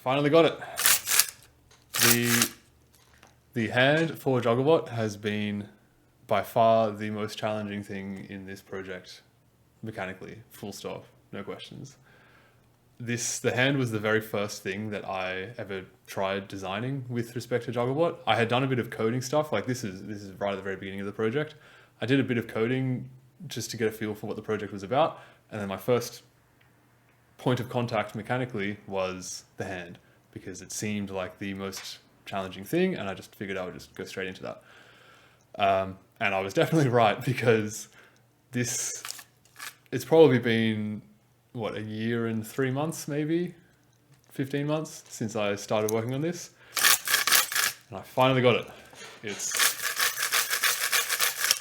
finally got it. The hand for Jugglebot has been by far the most challenging thing in this project, mechanically, full stop, no questions. The hand was the very first thing that I ever tried designing with respect to Jugglebot. I had done a bit of coding stuff, like this is right at the very beginning of the project. I did a bit of coding just to get a feel for what the project was about, and then my first point of contact mechanically was the hand, because it seemed like the most challenging thing, and I just figured I would just go straight into that. And I was definitely right, because it's probably been, what, a year and 3 months, maybe 15 months since I started working on this, and I finally got it. It's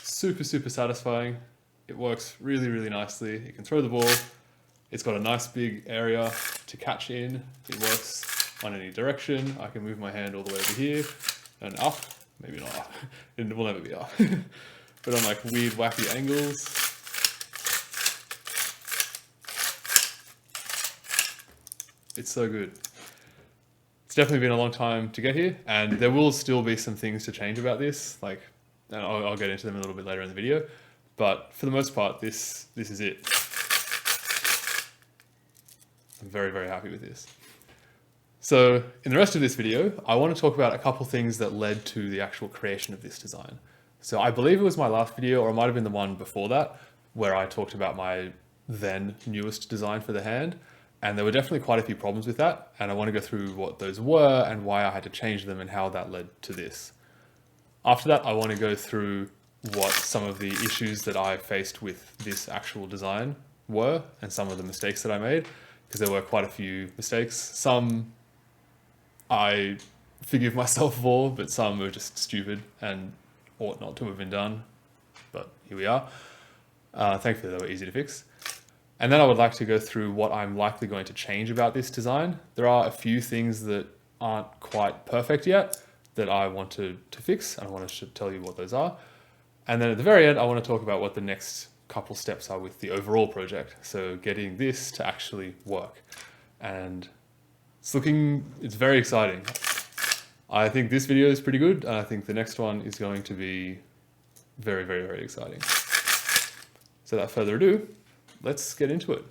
super satisfying. It works really nicely. You can throw the ball. It's got a nice big area to catch in. It works on any direction. I can move my hand all the way over here and up. Maybe not up. It will never be up. But on like weird, wacky angles. It's so good. It's definitely been a long time to get here, and there will still be some things to change about this. Like, and I'll get into them a little bit later in the video. But for the most part, this is it. I'm very happy with this. So in the rest of this video, I want to talk about a couple things that led to the actual creation of this design. So I believe it was my last video, or it might have been the one before that, where I talked about my then newest design for the hand. And there were definitely quite a few problems with that. And I want to go through what those were and why I had to change them and how that led to this. After that, I want to go through what some of the issues that I faced with this actual design were and some of the mistakes that I made, because there were quite a few mistakes. Some I forgive myself for, but some were just stupid and ought not to have been done. But here we are. Thankfully, they were easy to fix. And then I would like to go through what I'm likely going to change about this design. There are a few things that aren't quite perfect yet that I want to fix, and I want to tell you what those are. And then at the very end, I want to talk about what the next couple steps are with the overall project. So getting this to actually work. And it's very exciting. I think this video is pretty good, and I think the next one is going to be very exciting. So without further ado, let's get into it.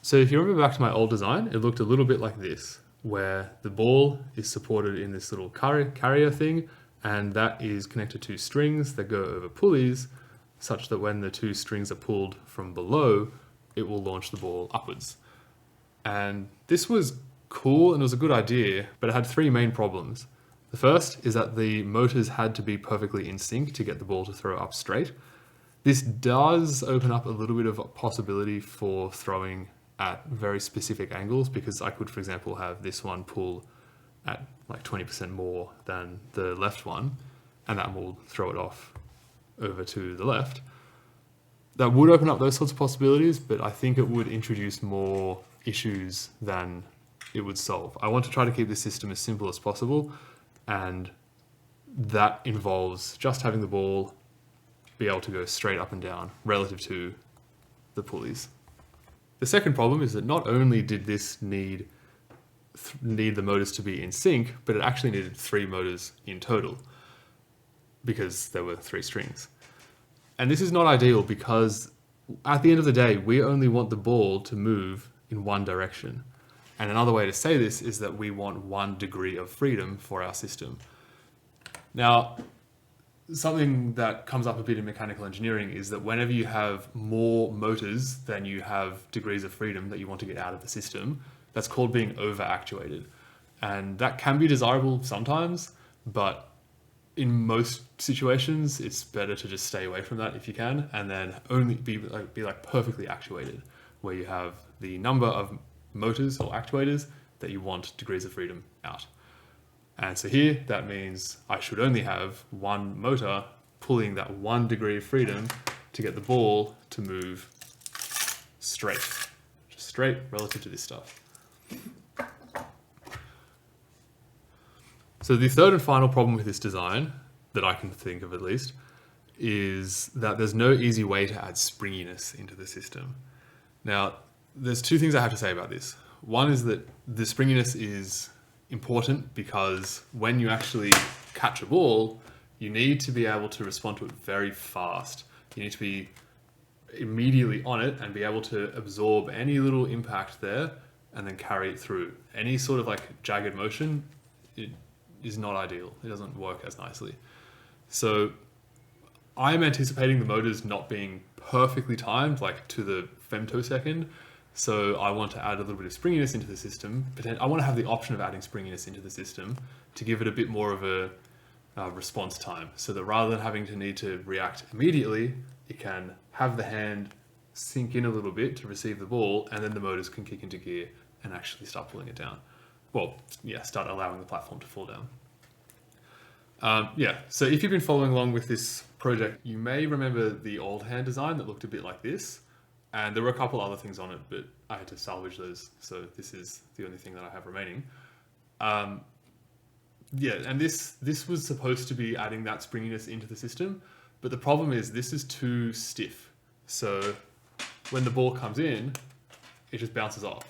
So if you remember back to my old design, it looked a little bit like this, where the ball is supported in this little carrier thing, and that is connected to strings that go over pulleys, such that when the two strings are pulled from below, it will launch the ball upwards. And this was cool and it was a good idea, but it had three main problems. The first is that the motors had to be perfectly in sync to get the ball to throw up straight. This does open up a little bit of a possibility for throwing at very specific angles, because I could, for example, have this one pull at like 20% more than the left one, and that will throw it off over to the left. That would open up those sorts of possibilities, but I think it would introduce more issues than it would solve. I want to try to keep the system as simple as possible, and that involves just having the ball be able to go straight up and down relative to the pulleys. The second problem is that not only did this need the motors to be in sync, but it actually needed 3 motors in total, because there were 3 strings. And this is not ideal, because at the end of the day, we only want the ball to move in one direction. And another way to say this is that we want 1 degree of freedom for our system. Now, something that comes up a bit in mechanical engineering is that whenever you have more motors than you have degrees of freedom that you want to get out of the system, that's called being over-actuated. And that can be desirable sometimes, but in most situations, it's better to just stay away from that if you can, and then only be like perfectly actuated, where you have the number of motors or actuators that you want degrees of freedom out. And so here, that means I should only have 1 motor pulling that 1 degree of freedom to get the ball to move straight. Just straight relative to this stuff. So the third and final problem with this design, that I can think of at least, is that there's no easy way to add springiness into the system. Now, there's 2 things I have to say about this. One is that the springiness is important because when you actually catch a ball, you need to be able to respond to it very fast. You need to be immediately on it and be able to absorb any little impact there and then carry it through. Any sort of like jagged motion, it is not ideal. It doesn't work as nicely. So I'm anticipating the motors not being perfectly timed, like to the femtosecond. So I want to add a little bit of springiness into the system. But I want to have the option of adding springiness into the system to give it a bit more of a response time. So that rather than having to need to react immediately, it can have the hand sink in a little bit to receive the ball, and then the motors can kick into gear and actually start pulling it down. Well, yeah, start allowing the platform to fall down. So if you've been following along with this project, you may remember the old hand design that looked a bit like this. And there were a couple other things on it, but I had to salvage those. So this is the only thing that I have remaining. And this was supposed to be adding that springiness into the system. But the problem is this is too stiff. So when the ball comes in, it just bounces off,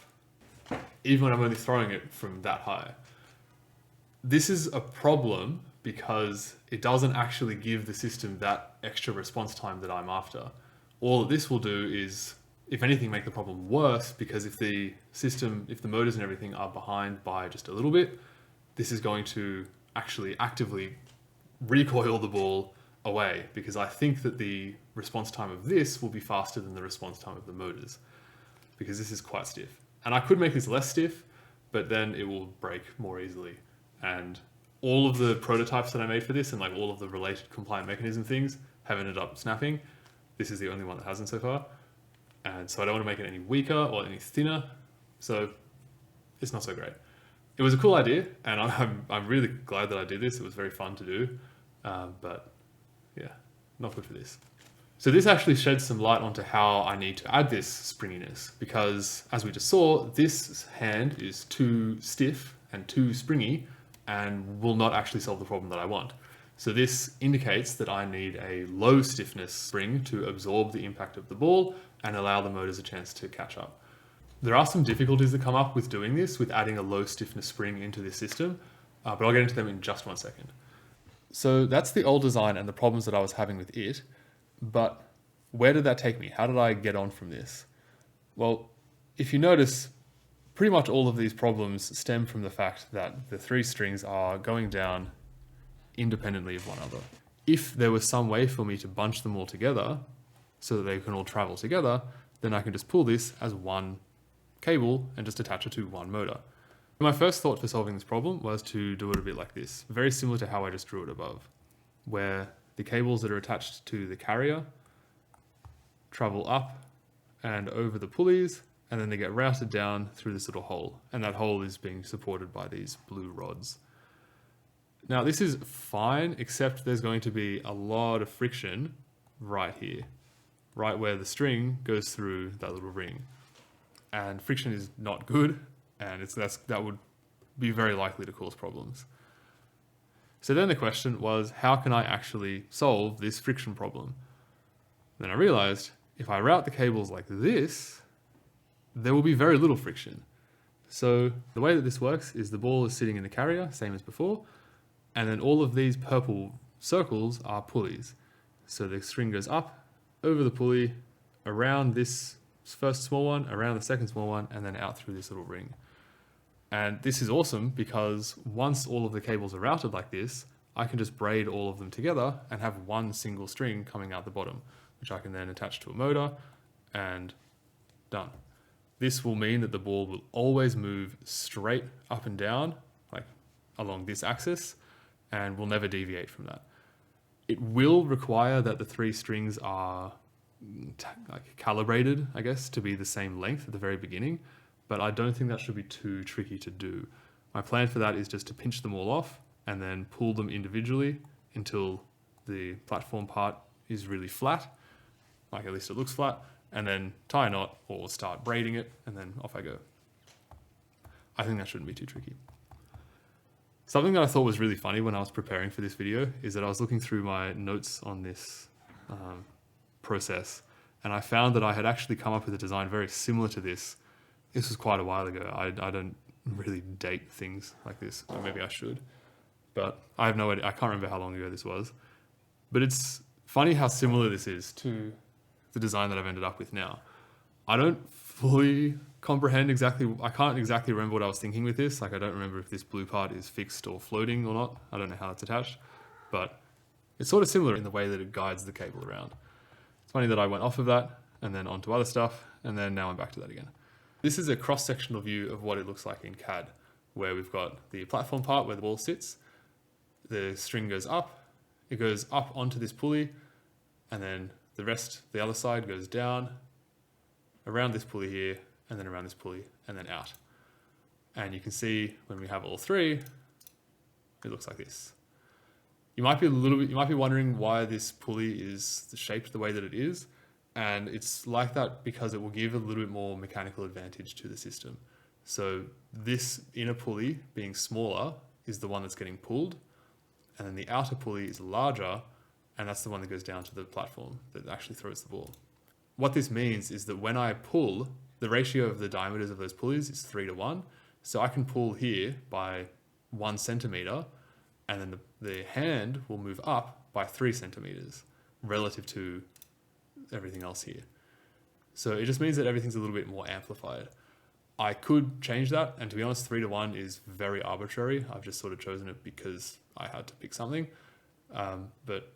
even when I'm only throwing it from that high. This is a problem because it doesn't actually give the system that extra response time that I'm after. All that this will do is, if anything, make the problem worse, because if the motors and everything are behind by just a little bit, this is going to actually actively recoil the ball away, because I think that the response time of this will be faster than the response time of the motors, because this is quite stiff. And I could make this less stiff, but then it will break more easily. And all of the prototypes that I made for this and like all of the related compliant mechanism things have ended up snapping. This is the only one that hasn't so far. And so I don't want to make it any weaker or any thinner. So it's not so great. It was a cool idea, and I'm really glad that I did this. It was very fun to do, but yeah, not good for this. So this actually sheds some light onto how I need to add this springiness, because as we just saw, this hand is too stiff and too springy and will not actually solve the problem that I want. So this indicates that I need a low stiffness spring to absorb the impact of the ball and allow the motors a chance to catch up. There are some difficulties that come up with doing this, with adding a low stiffness spring into this system, but I'll get into them in just 1 second. So that's the old design and the problems that I was having with it, but where did that take me? How did I get on from this? Well, if you notice, pretty much all of these problems stem from the fact that the 3 strings are going down independently of one another. If there was some way for me to bunch them all together so that they can all travel together, then I can just pull this as one cable and just attach it to one motor. My first thought for solving this problem was to do it a bit like this, very similar to how I just drew it above, where the cables that are attached to the carrier travel up and over the pulleys, and then they get routed down through this little hole, and that hole is being supported by these blue rods. Now this is fine, except there's going to be a lot of friction right here, right where the string goes through that little ring. And friction is not good, and that would be very likely to cause problems. So then the question was, how can I actually solve this friction problem? Then I realized, if I route the cables like this, there will be very little friction. So the way that this works is the ball is sitting in the carrier, same as before, and then all of these purple circles are pulleys. So the string goes up, over the pulley, around this first small one, around the second small one, and then out through this little ring. And this is awesome because once all of the cables are routed like this, I can just braid all of them together and have one single string coming out the bottom, which I can then attach to a motor, and done. This will mean that the ball will always move straight up and down, like along this axis, and will never deviate from that. It will require that the 3 strings are calibrated, I guess, to be the same length at the very beginning, but I don't think that should be too tricky to do. My plan for that is just to pinch them all off and then pull them individually until the platform part is really flat, like at least it looks flat, and then tie a knot or start braiding it, and then off I go. I think that shouldn't be too tricky. Something that I thought was really funny when I was preparing for this video is that I was looking through my notes on this process, and I found that I had actually come up with a design very similar to this This was quite a while ago. I don't really date things like this, or maybe I should, but I have no idea. I can't remember how long ago this was. But it's funny how similar this is to the design that I've ended up with now. I don't fully comprehend exactly, I can't exactly remember what I was thinking with this. Like, I don't remember if this blue part is fixed or floating or not. I don't know how it's attached, but it's sort of similar in the way that it guides the cable around. It's funny that I went off of that and then onto other stuff, and then now I'm back to that again. This is a cross-sectional view of what it looks like in CAD, where we've got the platform part where the ball sits, the string goes up, it goes up onto this pulley, and then the other side goes down, around this pulley here, and then around this pulley, and then out. And you can see when we have all three, it looks like this. You might be wondering why this pulley is shaped the way that it is. And it's like that because it will give a little bit more mechanical advantage to the system. So this inner pulley being smaller is the one that's getting pulled. And then the outer pulley is larger, and that's the one that goes down to the platform that actually throws the ball. What this means is that when I pull, the ratio of the diameters of those pulleys is 3:1. So I can pull here by 1 centimeter, and then the hand will move up by 3 centimeters relative to everything else here. So it just means that everything's a little bit more amplified. I could change that, and to be honest, 3:1 is very arbitrary. I've just sort of chosen it because I had to pick something. But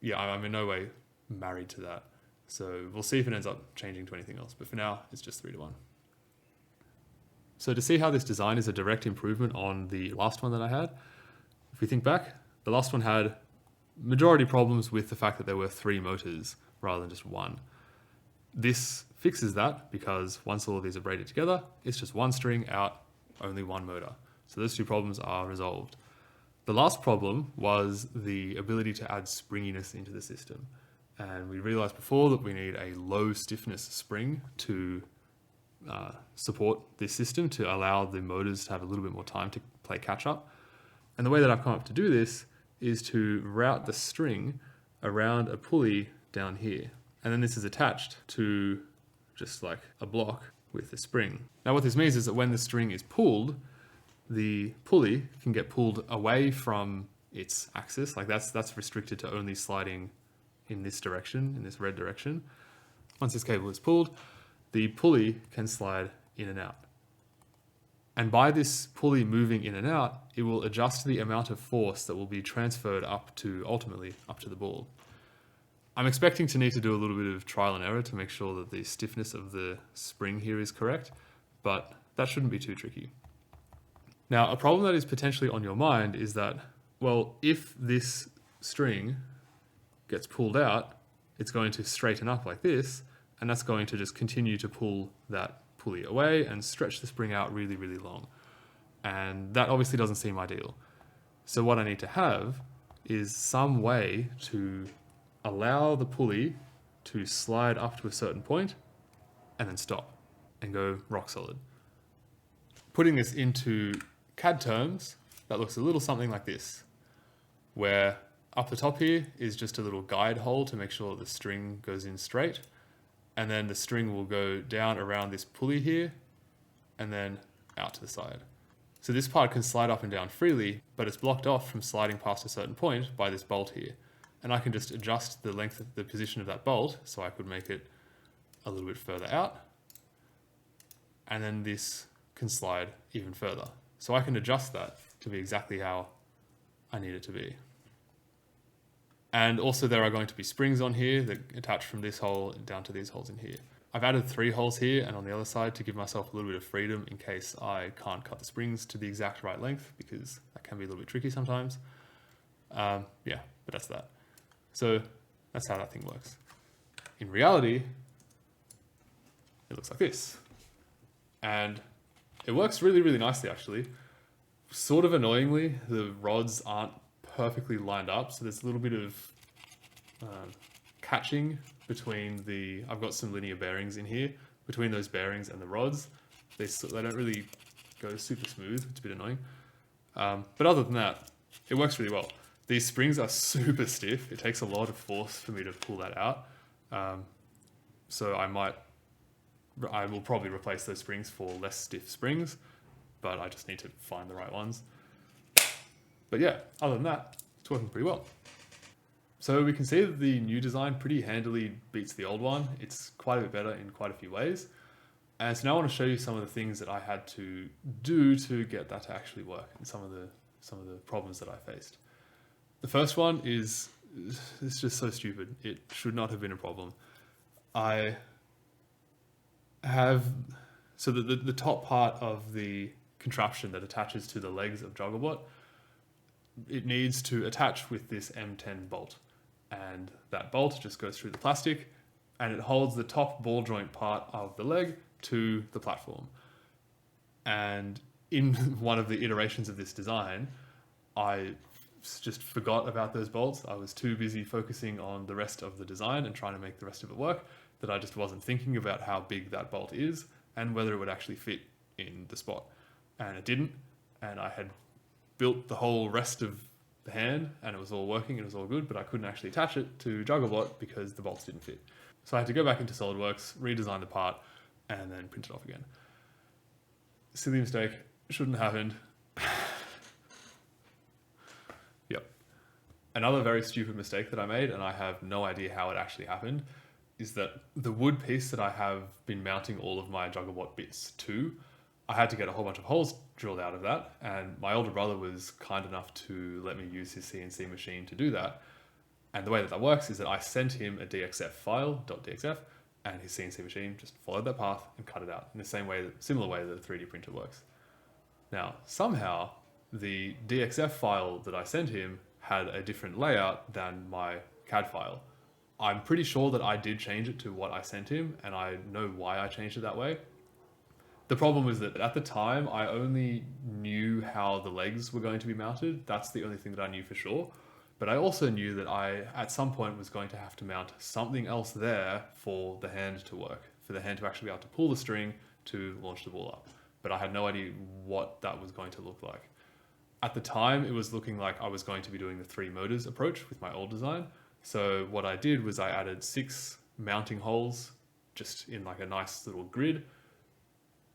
yeah, I'm in no way married to that. So we'll see if it ends up changing to anything else. But for now, it's just 3:1. So to see how this design is a direct improvement on the last one that I had, if we think back, the last one had majority problems with the fact that there were 3 motors rather than just 1. This fixes that because once all of these are braided together, it's just 1 string out, only 1 motor. So those 2 problems are resolved. The last problem was the ability to add springiness into the system. And we realized before that we need a low stiffness spring to support this system, to allow the motors to have a little bit more time to play catch up. And the way that I've come up to do this is to route the string around a pulley down here. And then this is attached to just like a block with a spring. Now what this means is that when the string is pulled, the pulley can get pulled away from its axis. Like that's restricted to only sliding in this direction, in this red direction. Once this cable is pulled, the pulley can slide in and out. And by this pulley moving in and out, it will adjust the amount of force that will be transferred ultimately up to the ball. I'm expecting to need to do a little bit of trial and error to make sure that the stiffness of the spring here is correct, but that shouldn't be too tricky. Now, a problem that is potentially on your mind is that, well, if this string gets pulled out, it's going to straighten up like this, and that's going to just continue to pull that pulley away and stretch the spring out really, really long. And that obviously doesn't seem ideal. So what I need to have is some way to allow the pulley to slide up to a certain point and then stop and go rock solid. Putting this into CAD terms, that looks a little something like this, where up the top here is just a little guide hole to make sure the string goes in straight, and then the string will go down around this pulley here and then out to the side. So this part can slide up and down freely, but it's blocked off from sliding past a certain point by this bolt here. And I can just adjust the length of the position of that bolt, so I could make it a little bit further out. And then this can slide even further. So I can adjust that to be exactly how I need it to be. And also there are going to be springs on here that attach from this hole down to these holes in here. I've added 3 holes here and on the other side to give myself a little bit of freedom in case I can't cut the springs to the exact right length, because that can be a little bit tricky sometimes. Yeah, but that's that. So that's how that thing works. In reality, it looks like this. And it works really, really nicely actually. Sort of annoyingly, the rods aren't perfectly lined up, so there's a little bit of catching between I've got some linear bearings in here, between those bearings and the rods. They don't really go super smooth, it's a bit annoying. But other than that, it works really well. These springs are super stiff. It takes a lot of force for me to pull that out. So I might I will probably replace those springs for less stiff springs, but I just need to find the right ones. But yeah, other than that, it's working pretty well. So we can see that the new design pretty handily beats the old one. It's quite a bit better in quite a few ways. And so now I want to show you some of the things that I had to do to get that to actually work, and some of the problems that I faced. The first one is, it's just so stupid. It should not have been a problem. I have, so the top part of the contraption that attaches to the legs of Jugglebot, it needs to attach with this M10 bolt. And that bolt just goes through the plastic and it holds the top ball joint part of the leg to the platform. And in one of the iterations of this design, I just forgot about those bolts. I was too busy focusing on the rest of the design and trying to make the rest of it work that I just wasn't thinking about how big that bolt is and whether it would actually fit in the spot. And it didn't. And I had built the whole rest of the hand and it was all working, it was all good, but I couldn't actually attach it to Jugglebot because the bolts didn't fit. So I had to go back into SolidWorks, redesign the part, and then print it off again. Silly mistake, shouldn't have happened. Yep. Another very stupid mistake that I made, and I have no idea how it actually happened, is that the wood piece that I have been mounting all of my Jugglebot bits to, I had to get a whole bunch of holes drilled out of that, and my older brother was kind enough to let me use his CNC machine to do that. And the way that that works is that I sent him a DXF file, .dxf, and his CNC machine just followed that path and cut it out in the same way, similar way that a 3D printer works. Now, somehow, the DXF file that I sent him had a different layout than my CAD file. I'm pretty sure that I did change it to what I sent him, and I know why I changed it that way. The problem was that at the time, I only knew how the legs were going to be mounted. That's the only thing that I knew for sure. But I also knew that I, at some point, was going to have to mount something else there for the hand to work, for the hand to actually be able to pull the string to launch the ball up. But I had no idea what that was going to look like. At the time, it was looking like I was going to be doing the 3 motors approach with my old design. So what I did was I added 6 mounting holes just in like a nice little grid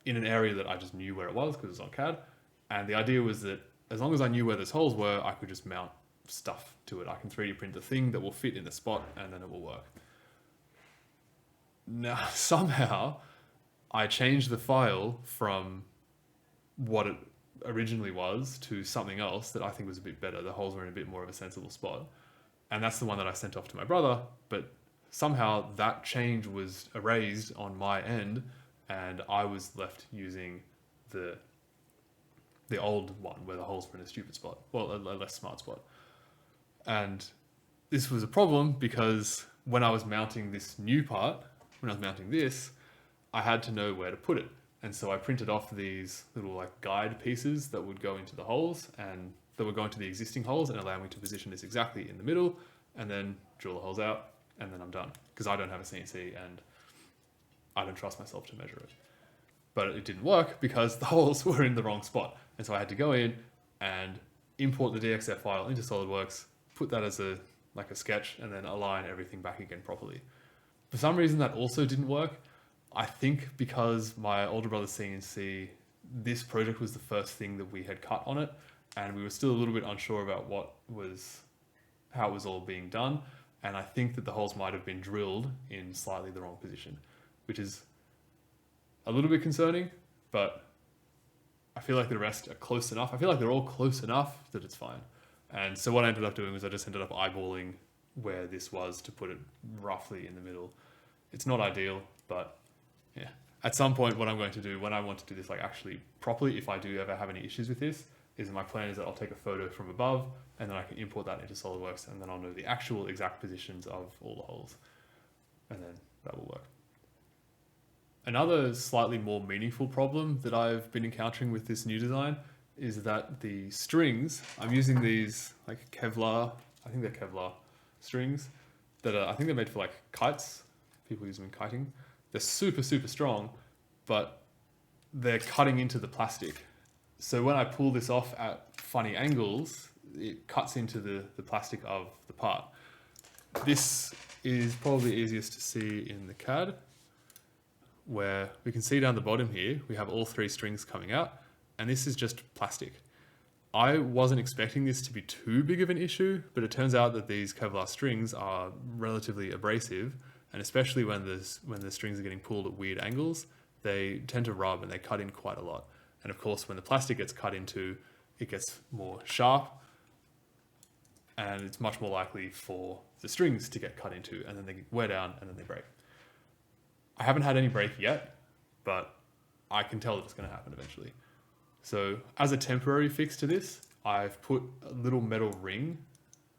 in an area that I just knew where it was because it was on CAD. And the idea was that as long as I knew where those holes were, I could just mount stuff to it. I can 3D print the thing that will fit in the spot and then it will work. Now, somehow, I changed the file from what it originally was to something else that I think was a bit better. The holes were in a bit more of a sensible spot. And that's the one that I sent off to my brother, but somehow that change was erased on my end and I was left using the old one where the holes were in a stupid spot, well, a less smart spot. And this was a problem because when I was mounting this new part, when I was mounting this, I had to know where to put it. And so I printed off these little like guide pieces that would go into the holes and that would go into the existing holes and allow me to position this exactly in the middle and then drill the holes out and then I'm done. Because I don't have a CNC and I don't trust myself to measure it. But it didn't work because the holes were in the wrong spot. And so I had to go in and import the DXF file into SolidWorks, put that as a sketch, and then align everything back again properly. For some reason that also didn't work. I think because my older brother's CNC, this project was the first thing that we had cut on it, and we were still a little bit unsure about how it was all being done. And I think that the holes might have been drilled in slightly the wrong position, which is a little bit concerning, but I feel like the rest are close enough. I feel like they're all close enough that it's fine. And so what I ended up doing was I just ended up eyeballing where this was to put it roughly in the middle. It's not ideal, but yeah. At some point, what I'm going to do when I want to do this like actually properly, if I do ever have any issues with this, is my plan is that I'll take a photo from above and then I can import that into SolidWorks and then I'll know the actual exact positions of all the holes. And then that will work. Another slightly more meaningful problem that I've been encountering with this new design is that the strings, I'm using these like Kevlar, I think they're Kevlar strings that are, I think they're made for like kites. People use them in kiting. They're super, super strong, but they're cutting into the plastic. So when I pull this off at funny angles, it cuts into the plastic of the part. This is probably easiest to see in the CAD, where we can see down the bottom here, we have all 3 strings coming out, and this is just plastic. I wasn't expecting this to be too big of an issue, but it turns out that these Kevlar strings are relatively abrasive, and especially when the strings are getting pulled at weird angles, they tend to rub and they cut in quite a lot. And of course, when the plastic gets cut into, it gets more sharp, and it's much more likely for the strings to get cut into, and then they wear down and then they break. I haven't had any break yet, but I can tell that it's going to happen eventually. So as a temporary fix to this, I've put a little metal ring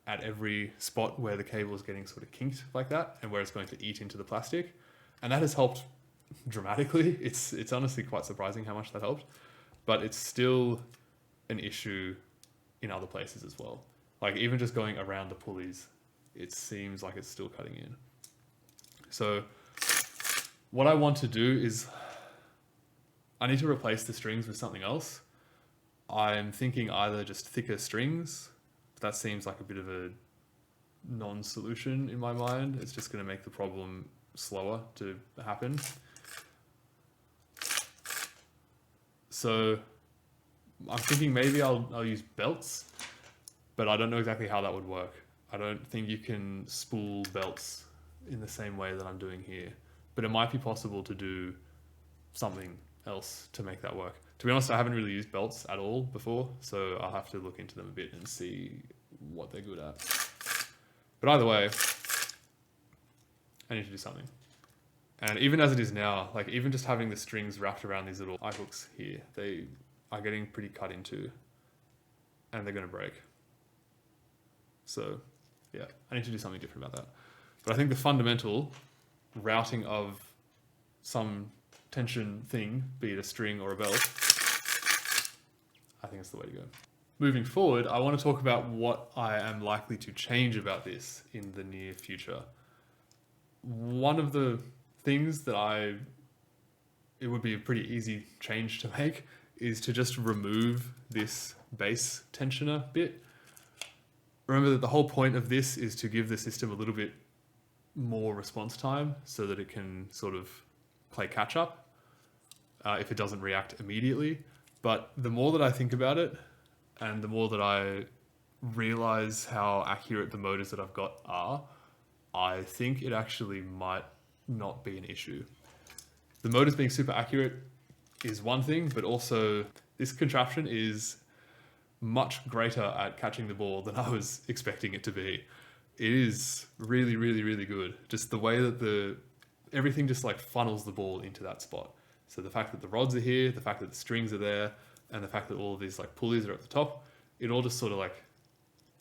at every spot where the cable is getting sort of kinked like that and where it's going to eat into the plastic. And that has helped dramatically. It's honestly quite surprising how much that helped, but it's still an issue in other places as well. Like even just going around the pulleys, it seems like it's still cutting in. So what I want to do is I need to replace the strings with something else. I'm thinking either just thicker strings. That seems like a bit of a non-solution in my mind. It's just going to make the problem slower to happen. So I'm thinking maybe I'll use belts, but I don't know exactly how that would work. I don't think you can spool belts in the same way that I'm doing here, but it might be possible to do something else to make that work. To be honest, I haven't really used belts at all before, so I'll have to look into them a bit and see what they're good at. But either way, I need to do something. And even as it is now, like even just having the strings wrapped around these little eye hooks here, they are getting pretty cut into and they're going to break. So yeah, I need to do something different about that. But I think the fundamental routing of some tension thing, be it a string or a belt, I think it's the way to go. Moving forward, I want to talk about what I am likely to change about this in the near future. One of the things that it would be a pretty easy change to make is to just remove this base tensioner bit. Remember that the whole point of this is to give the system a little bit more response time so that it can sort of play catch up if it doesn't react immediately. But the more that I think about it and the more that I realize how accurate the motors that I've got are, I think it actually might not be an issue. The motors being super accurate is one thing, but also this contraption is much greater at catching the ball than I was expecting it to be. It is really, really, really good. Just the way that everything just like funnels the ball into that spot. So the fact that the rods are here, the fact that the strings are there, and the fact that all of these like pulleys are at the top, it all just sort of like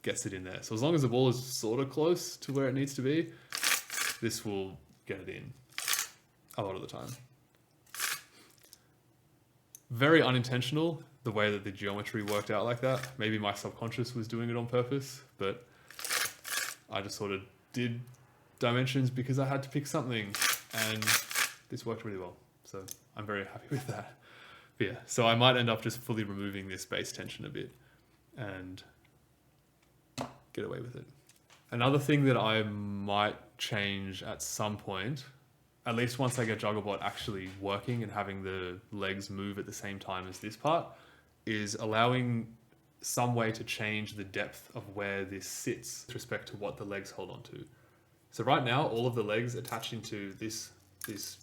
gets it in there. So as long as the ball is sort of close to where it needs to be, this will get it in a lot of the time. Very unintentional, the way that the geometry worked out like that. Maybe my subconscious was doing it on purpose, but I just sort of did dimensions because I had to pick something, and this worked really well. So I'm very happy with that. But yeah, so I might end up just fully removing this base tension a bit and get away with it. Another thing that I might change at some point, at least once I get Jugglebot actually working and having the legs move at the same time as this part, is allowing some way to change the depth of where this sits with respect to what the legs hold on to. So right now, all of the legs attach into this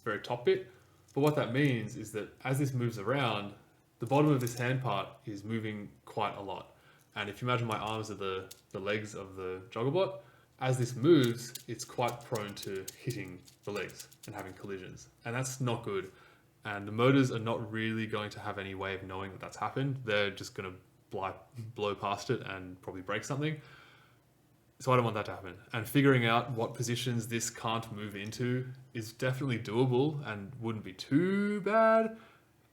very top bit. But what that means is that as this moves around, the bottom of this hand part is moving quite a lot. And if you imagine my arms are the legs of the Jugglebot, as this moves, it's quite prone to hitting the legs and having collisions. And that's not good. And the motors are not really going to have any way of knowing that that's happened. They're just going to blow past it and probably break something. So I don't want that to happen. And figuring out what positions this can't move into is definitely doable and wouldn't be too bad,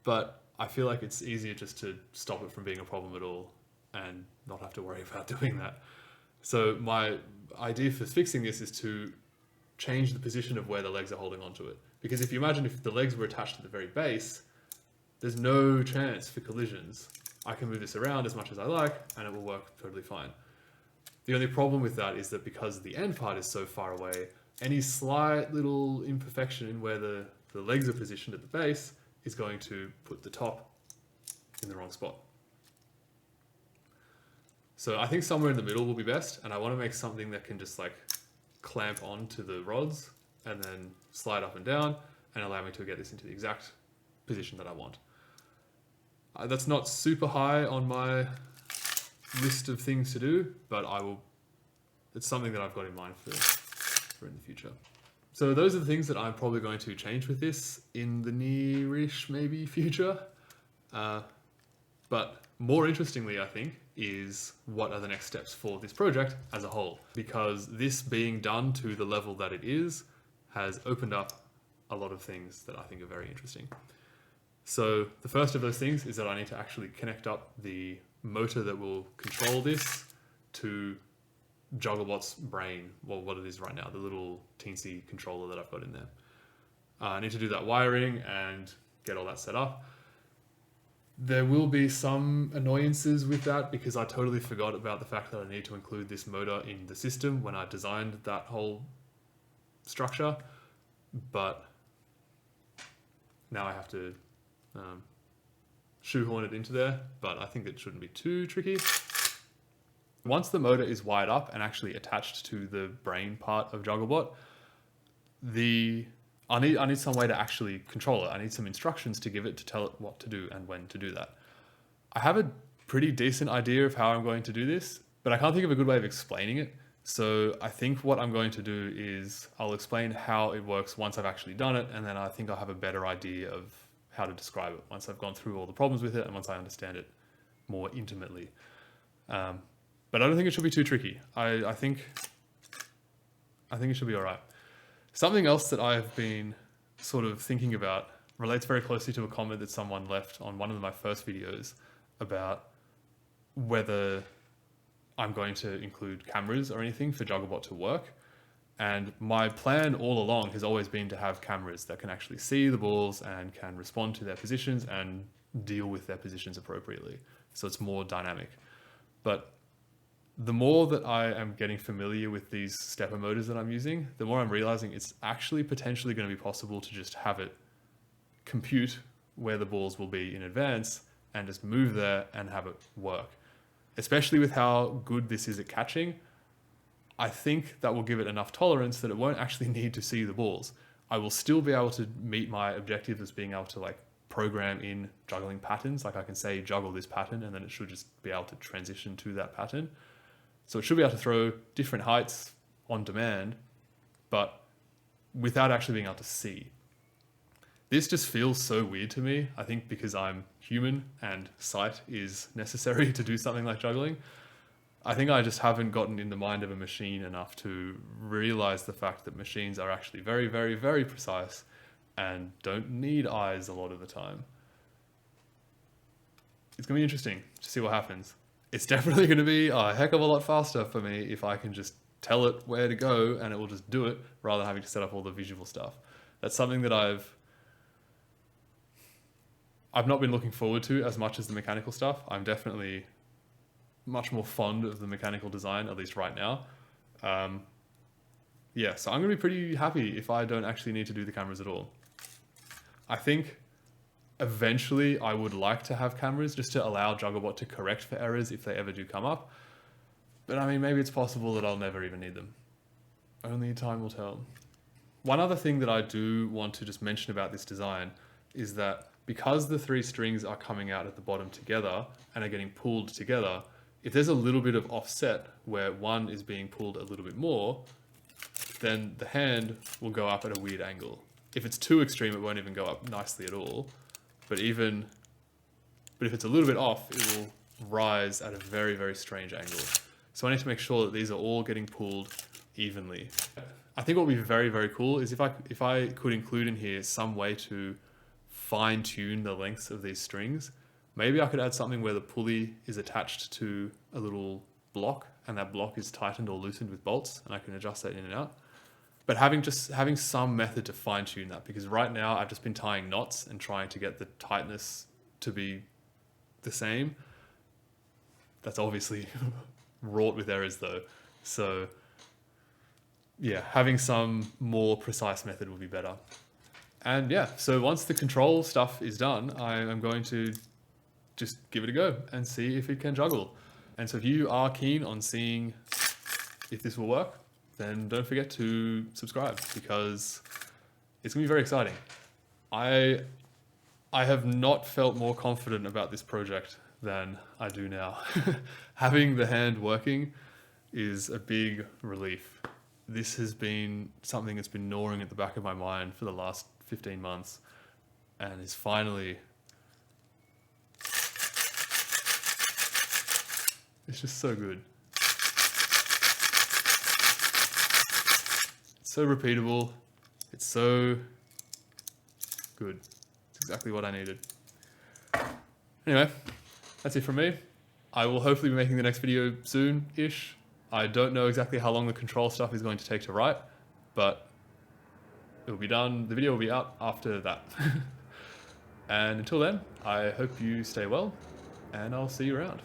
but I feel like it's easier just to stop it from being a problem at all and not have to worry about doing that. So my idea for fixing this is to change the position of where the legs are holding onto it. Because if you imagine if the legs were attached to the very base, there's no chance for collisions. I can move this around as much as I like and it will work totally fine. The only problem with that is that because the end part is so far away, any slight little imperfection in where the the legs are positioned at the base is going to put the top in the wrong spot. So I think somewhere in the middle will be best, and I want to make something that can just like clamp onto the rods and then slide up and down and allow me to get this into the exact position that I want. That's not super high on my list of things to do, but it's something that I've got in mind for in the future. So those are the things that I'm probably going to change with this in the nearish maybe future. But more interestingly, I think, is what are the next steps for this project as a whole? Because this being done to the level that it is has opened up a lot of things that I think are very interesting. So the first of those things is that I need to actually connect up the motor that will control this to Jugglebot's brain, well, what it is right now, the little teensy controller that I've got in there. I need to do that wiring and get all that set up. There will be some annoyances with that because I totally forgot about the fact that I need to include this motor in the system when I designed that whole structure, but now I have to shoehorn it into there, but I think it shouldn't be too tricky. Once the motor is wired up and actually attached to the brain part of Jugglebot, I need some way to actually control it. I need some instructions to give it to tell it what to do and when to do that. I have a pretty decent idea of how I'm going to do this, but I can't think of a good way of explaining it. So I think what I'm going to do is I'll explain how it works once I've actually done it, and then I think I'll have a better idea of how to describe it once I've gone through all the problems with it and once I understand it more intimately. But I don't think it should be too tricky. I think it should be all right. Something else that I've been sort of thinking about relates very closely to a comment that someone left on one of my first videos about whether I'm going to include cameras or anything for Jugglebot to work. And my plan all along has always been to have cameras that can actually see the balls and can respond to their positions and deal with their positions appropriately. So it's more dynamic. But the more that I am getting familiar with these stepper motors that I'm using, the more I'm realizing it's actually potentially going to be possible to just have it compute where the balls will be in advance and just move there and have it work. Especially with how good this is at catching, I think that will give it enough tolerance that it won't actually need to see the balls. I will still be able to meet my objective as being able to like program in juggling patterns. Like I can say juggle this pattern and then it should just be able to transition to that pattern. So it should be able to throw different heights on demand, but without actually being able to see. This just feels so weird to me, I think because I'm human and sight is necessary to do something like juggling. I think I just haven't gotten in the mind of a machine enough to realize the fact that machines are actually very, very, very precise and don't need eyes a lot of the time. It's going to be interesting to see what happens. It's definitely going to be a heck of a lot faster for me if I can just tell it where to go and it will just do it rather than having to set up all the visual stuff. That's something that I've not been looking forward to as much as the mechanical stuff. I'm definitely much more fond of the mechanical design, at least right now. Yeah, so I'm going to be pretty happy if I don't actually need to do the cameras at all. I think eventually I would like to have cameras just to allow Jugglebot to correct for errors if they ever do come up. But I mean, maybe it's possible that I'll never even need them. Only time will tell. One other thing that I do want to just mention about this design is that because the three strings are coming out at the bottom together and are getting pulled together, if there's a little bit of offset where one is being pulled a little bit more, then the hand will go up at a weird angle. If it's too extreme, it won't even go up nicely at all. But if it's a little bit off, it will rise at a very, very strange angle. So I need to make sure that these are all getting pulled evenly. I think what would be very, very cool is if I could include in here some way to fine tune the lengths of these strings. Maybe I could add something where the pulley is attached to a little block and that block is tightened or loosened with bolts and I can adjust that in and out. But having some method to fine tune that, because right now I've just been tying knots and trying to get the tightness to be the same. That's obviously wrought with errors though. So yeah, having some more precise method would be better. And yeah, so once the control stuff is done, I am going to just give it a go and see if it can juggle. And so if you are keen on seeing if this will work, then don't forget to subscribe, because it's gonna be very exciting. I have not felt more confident about this project than I do now. Having the hand working is a big relief. This has been something that's been gnawing at the back of my mind for the last 15 months and is finally... It's just so good. It's so repeatable. It's so good. It's exactly what I needed. Anyway, that's it from me. I will hopefully be making the next video soon-ish. I don't know exactly how long the control stuff is going to take to write, but it will be done. The video will be out after that. And until then, I hope you stay well, and I'll see you around.